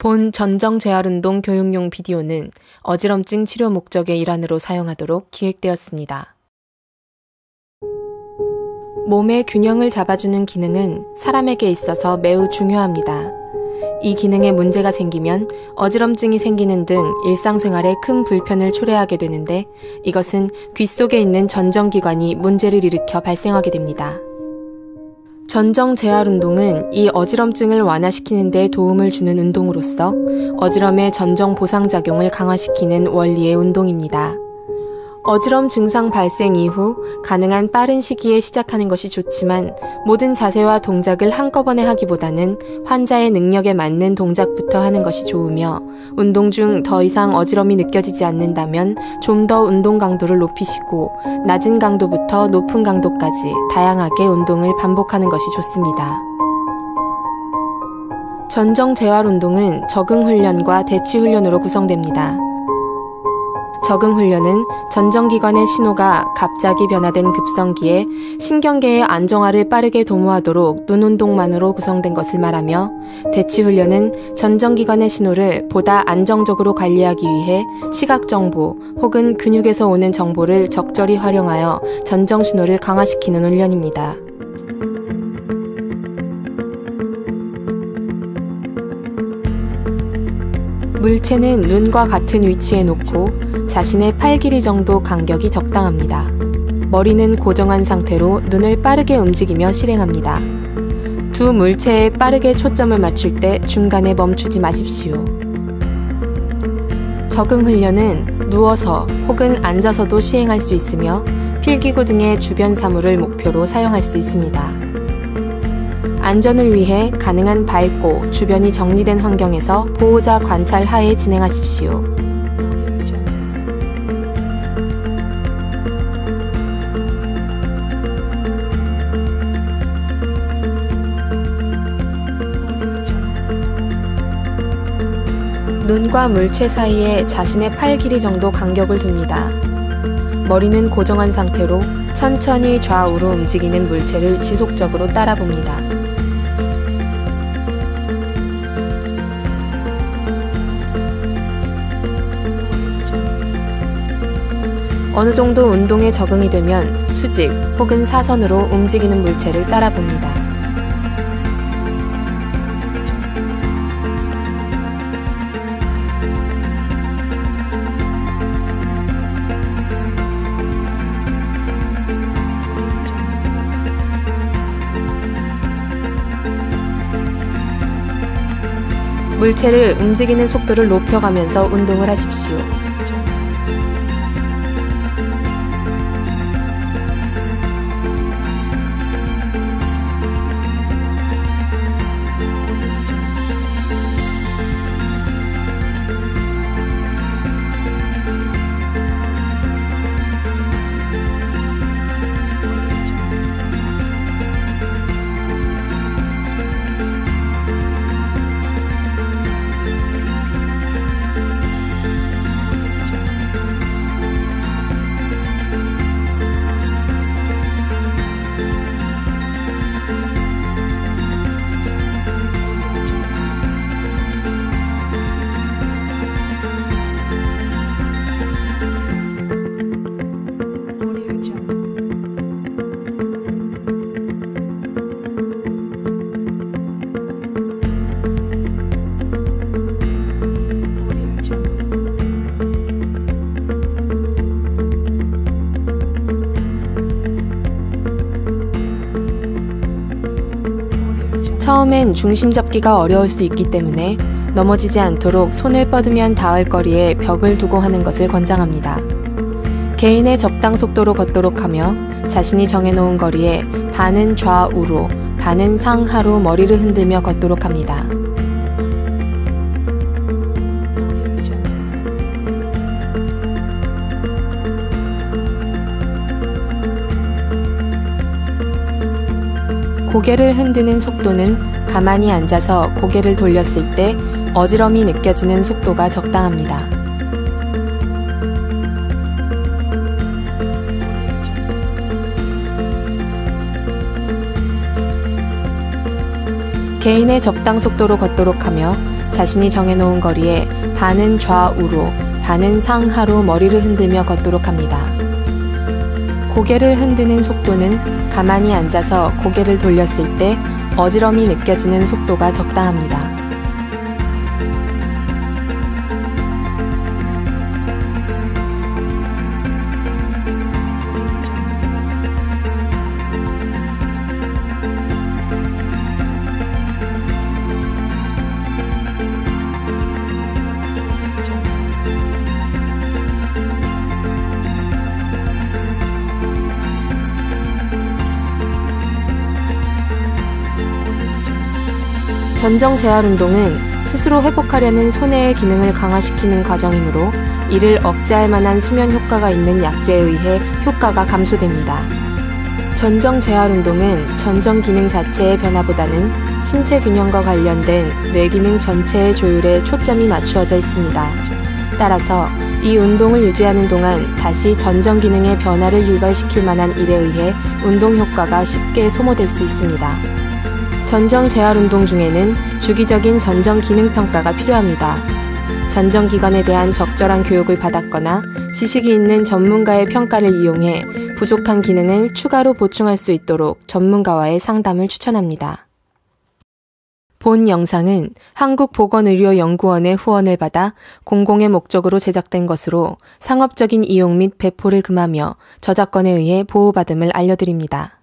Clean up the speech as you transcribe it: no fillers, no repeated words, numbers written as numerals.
본 전정재활운동 교육용 비디오는 어지럼증 치료 목적의 일환으로 사용하도록 기획되었습니다. 몸의 균형을 잡아주는 기능은 사람에게 있어서 매우 중요합니다. 이 기능에 문제가 생기면 어지럼증이 생기는 등 일상생활에 큰 불편을 초래하게 되는데, 이것은 귀 속에 있는 전정기관이 문제를 일으켜 발생하게 됩니다. 전정재활운동은 이 어지럼증을 완화시키는 데 도움을 주는 운동으로서 어지럼의 전정 보상작용을 강화시키는 원리의 운동입니다. 어지럼 증상 발생 이후 가능한 빠른 시기에 시작하는 것이 좋지만, 모든 자세와 동작을 한꺼번에 하기보다는 환자의 능력에 맞는 동작부터 하는 것이 좋으며, 운동 중 더 이상 어지럼이 느껴지지 않는다면 좀 더 운동 강도를 높이시고, 낮은 강도부터 높은 강도까지 다양하게 운동을 반복하는 것이 좋습니다. 전정재활운동은 적응훈련과 대치훈련으로 구성됩니다. 적응훈련은 전정기관의 신호가 갑자기 변화된 급성기에 신경계의 안정화를 빠르게 도모하도록 눈운동만으로 구성된 것을 말하며, 대치훈련은 전정기관의 신호를 보다 안정적으로 관리하기 위해 시각정보 혹은 근육에서 오는 정보를 적절히 활용하여 전정신호를 강화시키는 훈련입니다. 물체는 눈과 같은 위치에 놓고 자신의 팔 길이 정도 간격이 적당합니다. 머리는 고정한 상태로 눈을 빠르게 움직이며 실행합니다. 두 물체에 빠르게 초점을 맞출 때 중간에 멈추지 마십시오. 적응 훈련은 누워서 혹은 앉아서도 시행할 수 있으며, 필기구 등의 주변 사물을 목표로 사용할 수 있습니다. 안전을 위해 가능한 밝고 주변이 정리된 환경에서 보호자 관찰 하에 진행하십시오. 눈과 물체 사이에 자신의 팔 길이 정도 간격을 둡니다. 머리는 고정한 상태로 천천히 좌우로 움직이는 물체를 지속적으로 따라봅니다. 어느 정도 운동에 적응이 되면 수직 혹은 사선으로 움직이는 물체를 따라봅니다. 물체를 움직이는 속도를 높여가면서 운동을 하십시오. 처음엔 중심 잡기가 어려울 수 있기 때문에 넘어지지 않도록 손을 뻗으면 닿을 거리에 벽을 두고 하는 것을 권장합니다. 개인의 적당 속도로 걷도록 하며, 자신이 정해놓은 거리에 반은 좌우로, 반은 상하로 머리를 흔들며 걷도록 합니다. 고개를 흔드는 속도는 가만히 앉아서 고개를 돌렸을 때 어지럼이 느껴지는 속도가 적당합니다. 개인의 적당 속도로 걷도록 하며 자신이 정해놓은 거리에 반은 좌우로, 반은 상하로 머리를 흔들며 걷도록 합니다. 고개를 흔드는 속도는 가만히 앉아서 고개를 돌렸을 때 어지럼이 느껴지는 속도가 적당합니다. 전정 재활 운동은 스스로 회복하려는 손해의 기능을 강화시키는 과정이므로 이를 억제할 만한 수면 효과가 있는 약제에 의해 효과가 감소됩니다. 전정 재활 운동은 전정 기능 자체의 변화보다는 신체 균형과 관련된 뇌기능 전체의 조율에 초점이 맞추어져 있습니다. 따라서 이 운동을 유지하는 동안 다시 전정 기능의 변화를 유발시킬 만한 일에 의해 운동 효과가 쉽게 소모될 수 있습니다. 전정 재활 운동 중에는 주기적인 전정 기능 평가가 필요합니다. 전정 기관에 대한 적절한 교육을 받았거나 지식이 있는 전문가의 평가를 이용해 부족한 기능을 추가로 보충할 수 있도록 전문가와의 상담을 추천합니다. 본 영상은 한국보건의료연구원의 후원을 받아 공공의 목적으로 제작된 것으로 상업적인 이용 및 배포를 금하며 저작권에 의해 보호받음을 알려드립니다.